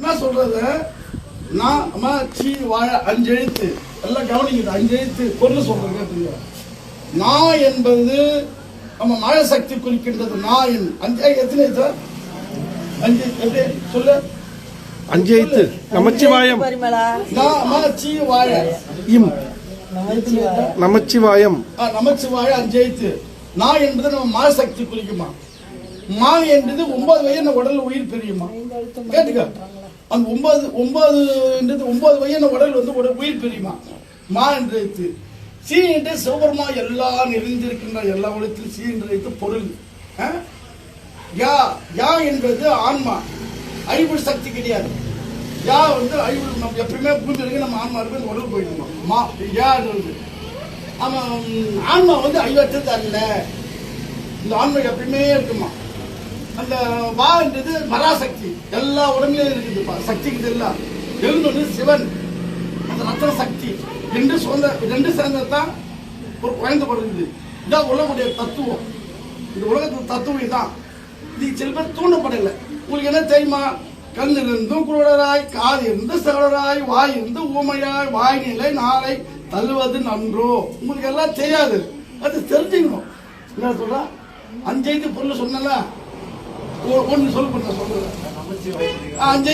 என்ன சொல்றது? வாழ 5 எழுத்து எல்லாம் கவனிக்குது. 5 எழுத்து பொருள் சொல்றது. நான் என்பது நம்ம மழ சக்தி குறிக்கின்றது. நான் எத்தனை எழுத்து? 5 எப்படி சொல்லு? 5 எழுத்து. நமச்சிவாயம். நமச்சிவாயம். நமச்சிவாய 5 எழுத்து. நான் என்பது நம்ம மழ சக்தி குறிக்குமா? மா என்பது 9 வயது உடல் உயிர் பெரியுமா? கேட்டுக்க. அந்த 9 வயது உடல் உயிர் பெரியுமா? மா என்று எழுத்து. சி என்று சிவபெருமா எல்லாம் நிறைந்திருக்கின்ற எல்லா உலகத்திலும் சி என்று எழுத்து பொருள். யா யா என்பது ஆன்மா, அறிவு சக்தி கிடையாது. யா அறிவு நம்ம எப்பயுமே பூமி இருக்கு, நம்ம ஆன்மா இருக்கு, இந்த உடல் போயிடுமா? மா யா ஆன்மா ஐவற்றது அல்ல. இந்த ஆன்மா எப்பயுமே இருக்குமா? அந்த வா என்றது பராசக்தி, எல்லா உடம்புலையும் இருக்குது சக்தி. எல்லாம் எழுந்தொன்னு சிவன், அந்த ரத்ன சக்தி என்று ரெண்டு சேர்ந்ததான் ஒரு குழந்தை பிறகுது. இதான் உலகுடைய தத்துவம். இந்த உலகத்து தத்துவம் இதான். இது சில பேர் தூண்டப்படலை. உங்களுக்கு என்ன தெரியுமா? கண்ணிலிருந்தும் குருடராய், காது இருந்து செவடராய், வாய் இருந்து ஊமையாய், வாய் நிலை நாளை தள்ளுவது நன்றோ. உங்களுக்கு எல்லாம் தெரியாது, அது தெரிஞ்சுக்கணும். என்ன சொல்ற? 5 பொருள் சொன்னல, ஒன்னு சொல்லு சொல்றது 5